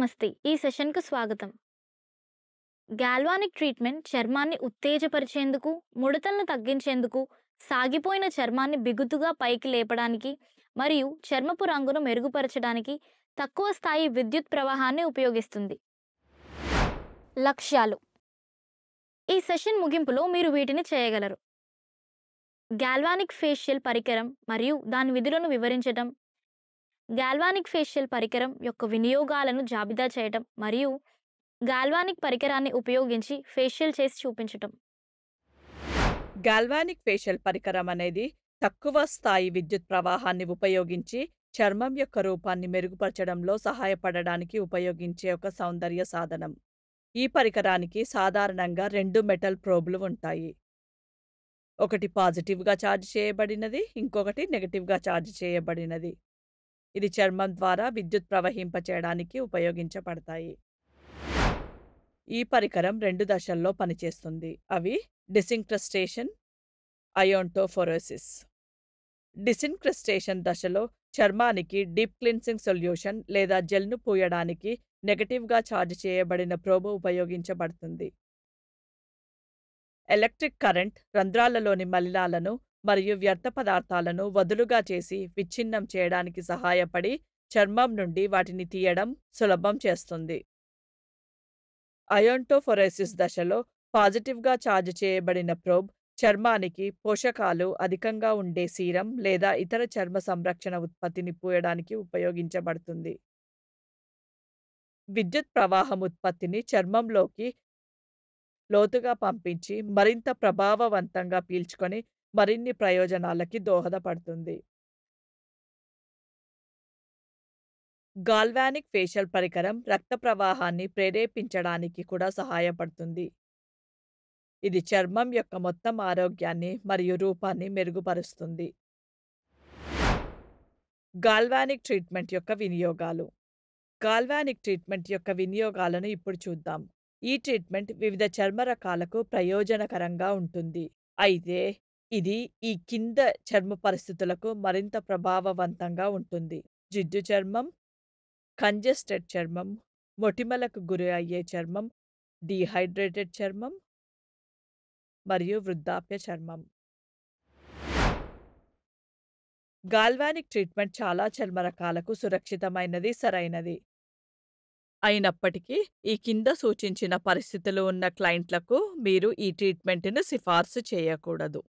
నమస్తే. ఈ సెషన్‌కు స్వాగతం. గాల్వానిక్ ట్రీట్మెంట్ చర్మాన్ని ఉత్తేజపరిచేందుకు, ముడతలను తగ్గించేందుకు, సాగిపోయిన చర్మాన్ని బిగుతుగా పైకి లేపడానికి మరియు చర్మపు రంగును మెరుగుపరచడానికి తక్కువ స్థాయి విద్యుత్ ప్రవాహాన్ని ఉపయోగిస్తుంది. లక్ష్యాలు: ఈ సెషన్ ముగింపులో మీరు వీటిని చేయగలరు. గాల్వానిక్ ఫేషియల్ పరికరం మరియు దాని విధులను వివరించటం, గాల్వానిక్ ఫేషియల్ పరికరం యొక్క వినియోగాలను జాబితా చేయటం మరియు గాల్వానిక్ పరికరాన్ని ఉపయోగించి ఫేషియల్ చేసి చూపించటం. గాల్వానిక్ ఫేషియల్ పరికరం అనేది తక్కువ స్థాయి విద్యుత్ ప్రవాహాన్ని ఉపయోగించి చర్మం యొక్క రూపాన్ని మెరుగుపరచడంలో సహాయపడడానికి ఉపయోగించే ఒక సౌందర్య సాధనం. ఈ పరికరానికి సాధారణంగా 2 మెటల్ ప్రోబ్లు ఉంటాయి. ఒకటి పాజిటివ్‌గా ఛార్జ్ చేయబడినది, ఇంకొకటి నెగెటివ్‌గా ఛార్జ్ చేయబడినది. ఇది చర్మం ద్వారా విద్యుత్ ప్రవహింపచేయడానికి ఉపయోగించబడతాయి. ఈ పరికరం 2 దశల్లో పనిచేస్తుంది. అవి డిసింక్రస్టేషన్, అయోంటోఫోరోసిస్. డిసింక్రస్టేషన్ దశలో చర్మానికి డీప్ క్లీన్సింగ్ సొల్యూషన్ లేదా జెల్‌ను పూయడానికి నెగెటివ్‌గా ఛార్జ్ చేయబడిన ప్రోబ్ ఉపయోగించబడుతుంది. ఎలక్ట్రిక్ కరెంట్ రంధ్రాలలోని మలినాలను మరియు వ్యర్థ పదార్థాలను వదులుగా చేసి విచ్ఛిన్నం చేయడానికి సహాయపడి చర్మం నుండి వాటిని తీయడం సులభం చేస్తుంది. అయోంటోఫోరోసిస్ దశలో పాజిటివ్‌గా ఛార్జ్ చేయబడిన ప్రోబ్ చర్మానికి పోషకాలు అధికంగా ఉండే సీరం లేదా ఇతర చర్మ సంరక్షణ ఉత్పత్తిని పూయడానికి ఉపయోగించబడుతుంది. విద్యుత్ ప్రవాహం ఉత్పత్తిని చర్మంలోకి లోతుగా పంపించి మరింత ప్రభావవంతంగా పీల్చుకొని మరిన్ని ప్రయోజనాలకి దోహదపడుతుంది. గాల్వానిక్ ఫేషియల్ పరికరం రక్త ప్రవాహాన్ని ప్రేరేపించడానికి కూడా సహాయపడుతుంది. ఇది చర్మం యొక్క మొత్తం ఆరోగ్యాన్ని మరియు రూపాన్ని మెరుగుపరుస్తుంది. గాల్వానిక్ ట్రీట్మెంట్ యొక్క వినియోగాలు. గాల్వానిక్ ట్రీట్మెంట్ యొక్క వినియోగాలను ఇప్పుడు చూద్దాం. ఈ ట్రీట్మెంట్ వివిధ చర్మ రకాలకు ప్రయోజనకరంగా ఉంటుంది. అయితే ఇది ఈ కింద చర్మ పరిస్థితులకు మరింత ప్రభావవంతంగా ఉంటుంది. జిడ్డు చర్మం, కంజెస్టెడ్ చర్మం, మొటిమలకు గురి అయ్యే చర్మం, డీహైడ్రేటెడ్ చర్మం మరియు వృద్ధాప్య చర్మం. గాల్వానిక్ ట్రీట్మెంట్ చాలా చర్మ రకాలకు సురక్షితమైనది, సరైనది. అయినప్పటికీ ఈ కింద సూచించిన పరిస్థితులు ఉన్న క్లయింట్లకు మీరు ఈ ట్రీట్మెంట్‌ను సిఫార్సు చేయకూడదు.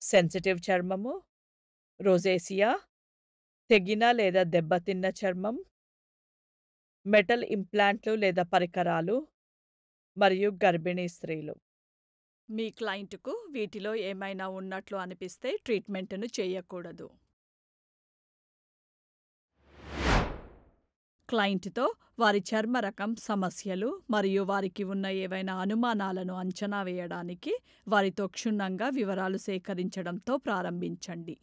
సెన్సిటివ్ చర్మము, రోజేసియా, తెగిన లేదా దెబ్బతిన్న చర్మం, మెటల్ ఇంప్లాంట్లు లేదా పరికరాలు మరియు గర్భిణీ స్త్రీలు. మీ క్లయింట్‌కు వీటిలో ఏమైనా ఉన్నట్లు అనిపిస్తే ట్రీట్మెంట్‌ను చేయకూడదు. క్లయింట్‌తో వారి చర్మ రకం, సమస్యలు మరియు వారికి ఉన్న ఏవైనా అనుమానాలను అంచనా వేయడానికి వారితో క్షుణ్ణంగా వివరాలు సేకరించడంతో ప్రారంభించండి.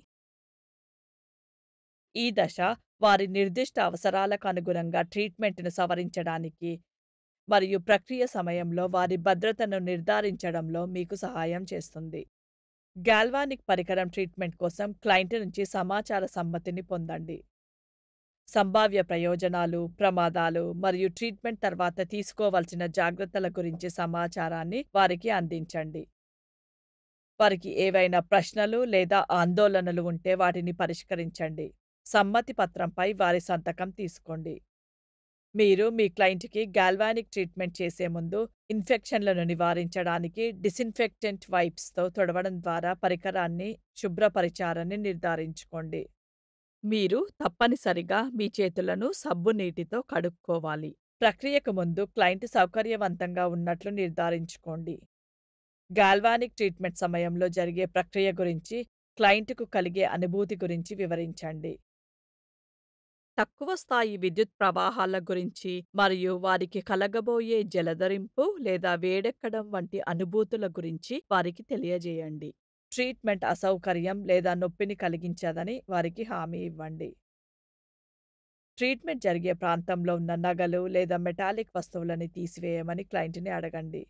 ఈ దశ వారి నిర్దిష్ట అవసరాలకు అనుగుణంగా ట్రీట్మెంట్‌ను సవరించడానికి మరియు ప్రక్రియ సమయంలో వారి భద్రతను నిర్ధారించడంలో మీకు సహాయం చేస్తుంది. గాల్వానిక్ పరికరం ట్రీట్మెంట్ కోసం క్లయింట్ నుంచి సమాచార సమ్మతిని పొందండి. సంభావ్య ప్రయోజనాలు, ప్రమాదాలు మరియు ట్రీట్మెంట్ తర్వాత తీసుకోవాల్సిన జాగ్రత్తల గురించి సమాచారాన్ని వారికి అందించండి. వారికి ఏవైనా ప్రశ్నలు లేదా ఆందోళనలు ఉంటే వాటిని పరిష్కరించండి. సమ్మతి పత్రంపై వారి సంతకం తీసుకోండి. మీరు మీ క్లయింట్‌కి గాల్వానిక్ ట్రీట్మెంట్ చేసే ముందు ఇన్ఫెక్షన్లను నివారించడానికి డిసిన్ఫెక్టెంట్ వైప్స్‌తో తుడవడం ద్వారా పరికరాన్ని శుభ్రపరిచారని నిర్ధారించుకోండి. మీరు తప్పనిసరిగా మీ చేతులను సబ్బు నీటితో కడుక్కోవాలి. ప్రక్రియకు ముందు క్లయింట్ సౌకర్యవంతంగా ఉన్నట్లు నిర్ధారించుకోండి. గాల్వానిక్ ట్రీట్మెంట్ సమయంలో జరిగే ప్రక్రియ గురించి, క్లయింట్‌కు కలిగే అనుభూతి గురించి వివరించండి. తక్కువ స్థాయి విద్యుత్ ప్రవాహాల గురించి మరియు వారికి కలగబోయే జలధరింపు లేదా వేడెక్కడం వంటి అనుభూతుల గురించి వారికి తెలియజేయండి. ట్రీట్మెంట్ అసౌకర్యం లేదా నొప్పిని కలిగించదని వారికి హామీ ఇవ్వండి. ట్రీట్మెంట్ జరిగే ప్రాంతంలో ఉన్న నగలు లేదా మెటాలిక్ వస్తువులని తీసివేయమని క్లయింట్‌ని అడగండి.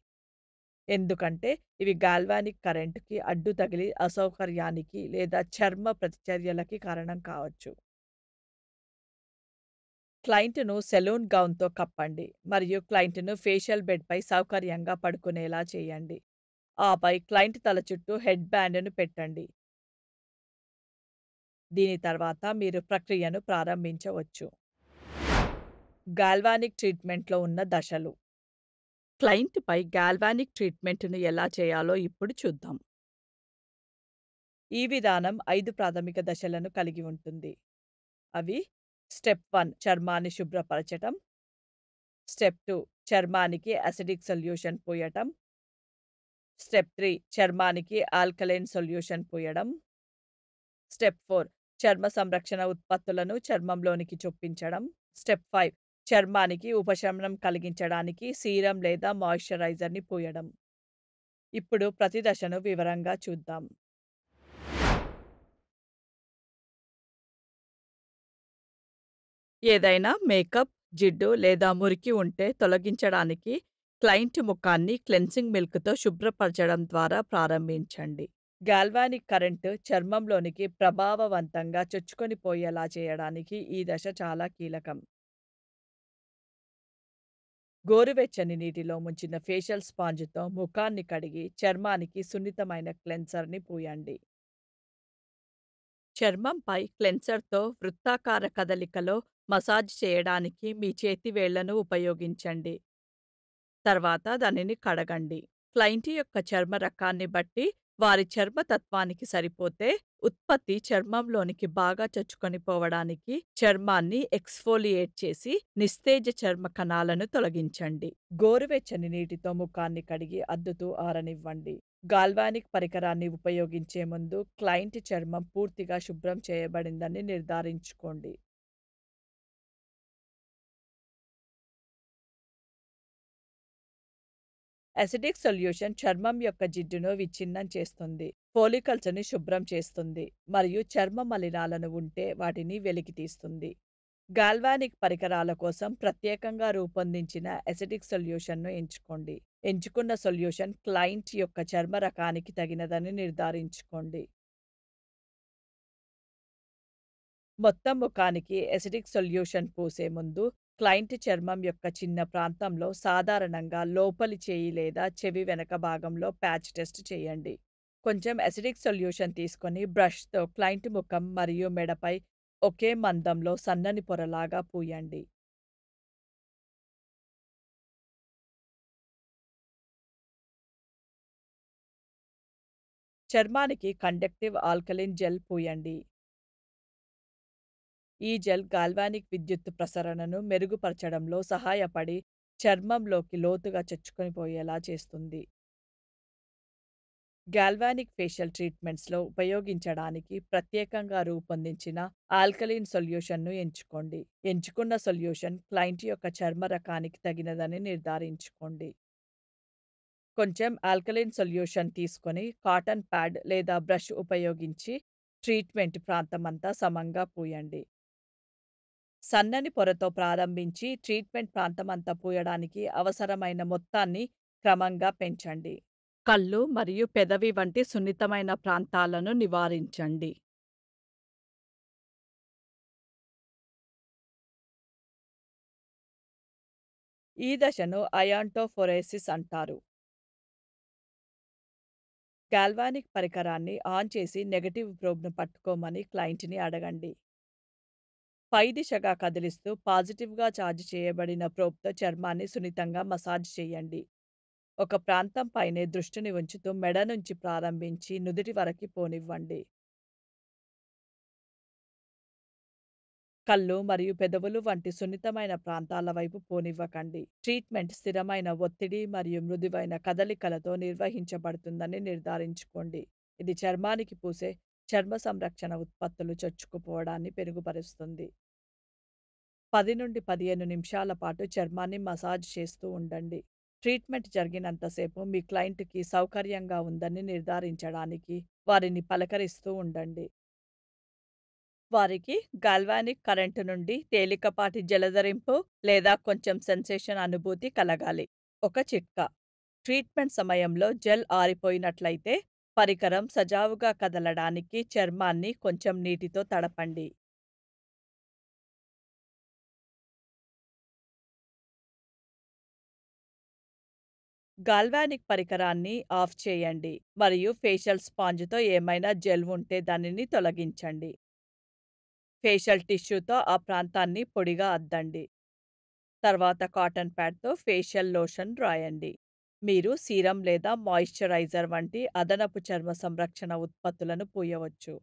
ఎందుకంటే ఇవి గాల్వానిక్ కరెంట్‌కి అడ్డు తగిలి అసౌకర్యానికి లేదా చర్మ ప్రతిచర్యలకి కారణం కావచ్చు. క్లయింట్‌ను సెలూన్ గౌన్‌తో కప్పండి మరియు క్లయింట్‌ను ఫేషియల్ బెడ్‌పై సౌకర్యంగా పడుకునేలా చేయండి. ఆపై క్లయింట్ తల చుట్టూ హెడ్ బ్యాండ్‌ను పెట్టండి. దీని తర్వాత మీరు ప్రక్రియను ప్రారంభించవచ్చు. గాల్వానిక్ ట్రీట్మెంట్‌లో ఉన్న దశలు. క్లయింట్‌పై గాల్వానిక్ ట్రీట్మెంట్‌ను ఎలా చేయాలో ఇప్పుడు చూద్దాం. ఈ విధానం 5 ప్రాథమిక దశలను కలిగి ఉంటుంది. అవి స్టెప్ 1 చర్మాన్ని శుభ్రపరచటం. స్టెప్ 2 చర్మానికి అసిడిక్ సొల్యూషన్ పోయటం. స్టెప్ 3 చర్మానికి ఆల్కలైన్ సొల్యూషన్ పోయడం. స్టెప్ 4 చర్మ సంరక్షణ ఉత్పత్తులను చర్మంలోనికి చొప్పించడం. స్టెప్ 5 చర్మానికి ఉపశమనం కలిగించడానికి సీరం లేదా మాయిశ్చరైజర్‌ని పూయడం. ఇప్పుడు ప్రతి దశను వివరంగా చూద్దాం. ఏదైనా మేకప్, జిడ్డు లేదా మురికి ఉంటే తొలగించడానికి క్లయింట్ ముఖాన్ని క్లెన్సింగ్ మిల్క్‌తో శుభ్రపరచడం ద్వారా ప్రారంభించండి. గాల్వానిక్ కరెంటు చర్మంలోనికి ప్రభావవంతంగా చొచ్చుకొని పోయేలా చేయడానికి ఈ దశ చాలా కీలకం. గోరువెచ్చని నీటిలో ముంచిన ఫేషియల్ స్పాంజ్‌తో ముఖాన్ని కడిగి చర్మానికి సున్నితమైన క్లెన్సర్‌ని పూయండి. చర్మంపై క్లెన్సర్‌తో వృత్తాకార కదలికలో మసాజ్ చేయడానికి మీ చేతి వేళ్లను ఉపయోగించండి. తర్వాత దానిని కడగండి. క్లయింట్ యొక్క చర్మ రకాన్ని బట్టి వారి చర్మ తత్వానికి సరిపోతే ఉత్పత్తి చర్మంలోనికి బాగా చొచ్చుకొని పోవడానికి చర్మాన్ని ఎక్స్ఫోలియేట్ చేసి నిస్తేజ చర్మ కణాలను తొలగించండి. గోరువెచ్చని నీటితో ముఖాన్ని కడిగి అద్దుతూ ఆరనివ్వండి. గాల్వానిక్ పరికరాన్ని ఉపయోగించే ముందు క్లయింట్ చర్మం పూర్తిగా శుభ్రం చేయబడిందని నిర్ధారించుకోండి. అసిడిక్ సొల్యూషన్ చర్మం యొక్క జిడ్డును విచ్ఛిన్నం చేస్తుంది, ఫోలికల్స్‌ని శుభ్రం చేస్తుంది మరియు చర్మ మలినాలను ఉంటే వాటిని వెలికితీస్తుంది. గాల్వానిక్ పరికరాల కోసం ప్రత్యేకంగా రూపొందించిన అసిడిక్ సొల్యూషన్‌ను ఎంచుకోండి. ఎంచుకున్న సొల్యూషన్ క్లయింట్ యొక్క చర్మ రకానికి తగినదని నిర్ధారించుకోండి. మొత్తం ముఖానికి ఎసిడిక్ సొల్యూషన్ పూసే ముందు క్లయింట్ చర్మం యొక్క చిన్న ప్రాంతంలో సాధారణంగా లోపలి చేయి లేదా చెవి వెనక భాగంలో ప్యాచ్ టెస్ట్ చేయండి. కొంచెం ఎసిడిక్ సొల్యూషన్ తీసుకొని బ్రష్‌తో క్లయింట్ ముఖం మరియు మెడపై ఒకే మందంలో సన్నని పొరలాగా పూయండి. చర్మానికి కండక్టివ్ ఆల్కలిన్ జెల్ పూయండి. ఈ జెల్ గాల్వానిక్ విద్యుత్ ప్రసరణను మెరుగుపరచడంలో సహాయపడి చర్మంలోకి లోతుగా చొచ్చుకొని పోయేలా చేస్తుంది. గాల్వానిక్ ఫేషియల్ ట్రీట్మెంట్స్‌లో ఉపయోగించడానికి ప్రత్యేకంగా రూపొందించిన ఆల్కలీన్ సొల్యూషన్‌ను ఎంచుకోండి. ఎంచుకున్న సొల్యూషన్ క్లయింట్ యొక్క చర్మ రకానికి తగినదని నిర్ధారించుకోండి. కొంచెం ఆల్కలీన్ సొల్యూషన్ తీసుకొని కాటన్ ప్యాడ్ లేదా బ్రష్ ఉపయోగించి ట్రీట్మెంట్ ప్రాంతమంతా సమంగా పూయండి. సన్నని పొరతో ప్రారంభించి ట్రీట్మెంట్ ప్రాంతమంతా పూయడానికి అవసరమైన మొత్తాన్ని క్రమంగా పెంచండి. కళ్ళు మరియు పెదవి వంటి సున్నితమైన ప్రాంతాలను నివారించండి. ఈ దశను అయాంటోఫోరేసిస్ అంటారు. గాల్వానిక్ పరికరాన్ని ఆన్ చేసి నెగెటివ్ ప్రోబ్‌ను పట్టుకోమని క్లయింట్‌ని అడగండి. పై దిశగా కదిలిస్తూ పాజిటివ్‌గా చార్జ్ చేయబడిన ప్రోబ్‌తో చర్మాన్ని సున్నితంగా మసాజ్ చేయండి. ఒక ప్రాంతం పైనే దృష్టిని ఉంచుతూ మెడ నుంచి ప్రారంభించి నుదిటి వరకి పోనివ్వండి. కళ్ళు మరియు పెదవులు వంటి సున్నితమైన ప్రాంతాల వైపు పోనివ్వకండి. ట్రీట్మెంట్ స్థిరమైన ఒత్తిడి మరియు మృదువైన కదలికలతో నిర్వహించబడుతుందని నిర్ధారించుకోండి. ఇది చర్మానికి పూసే చర్మ సంరక్షణ ఉత్పత్తులు చొచ్చుకుపోవడాన్ని మెరుగుపరుస్తుంది. 10-15 నిమిషాల పాటు చర్మాన్ని మసాజ్ చేస్తూ ఉండండి. ట్రీట్మెంట్ జరిగినంత సేపు మీ క్లయింట్‌కి సౌకర్యంగా ఉందని నిర్ధారించడానికి వారిని పలకరిస్తూ ఉండండి. వారికి గాల్వానిక్ కరెంటు నుండి తేలికపాటి జలధరింపు లేదా కొంచెం సెన్సేషన్ అనుభూతి కలగాలి. ఒక చిట్కా: ట్రీట్మెంట్ సమయంలో జెల్ ఆరిపోయినట్లయితే పరికరం సజావుగా కదలడానికి చర్మాన్ని కొంచెం నీటితో తడపండి. గాల్వానిక్ పరికరాన్ని ఆఫ్ చేయండి మరియు ఫేషియల్ స్పాంజ్‌తో ఏమైనా జెల్ ఉంటే దానిని తొలగించండి. ఫేషియల్ టిష్యూతో ఆ ప్రాంతాన్ని పొడిగా అద్దండి. తర్వాత కాటన్ ప్యాడ్‌తో ఫేషియల్ లోషన్ రాయండి. మీరు సీరం లేదా మాయిశ్చరైజర్ వంటి అదనపు చర్మ సంరక్షణ ఉత్పత్తులను పూయవచ్చు.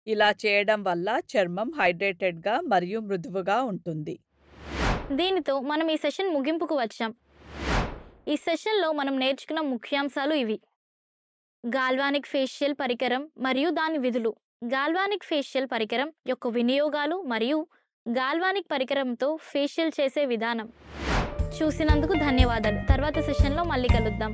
ఇలా చేయడం వల్ల చర్మం హైడ్రేటెడ్‌గా మరియు మృదువుగా ఉంటుంది. దీనితో మనం ఈ సెషన్ ముగింపుకు వచ్చాం. ఈ సెషన్‌లో మనం నేర్చుకున్న ముఖ్యాంశాలు ఇవి. గాల్వానిక్ ఫేషియల్ పరికరం మరియు దాని విధులు. గాల్వానిక్ ఫేషియల్ పరికరం యొక్క వినియోగాలు మరియు గాల్వానిక్ పరికరంతో ఫేషియల్ చేసే విధానం. చూసినందుకు ధన్యవాదాలు. తర్వాత సెషన్‌లో మళ్ళీ కలుద్దాం.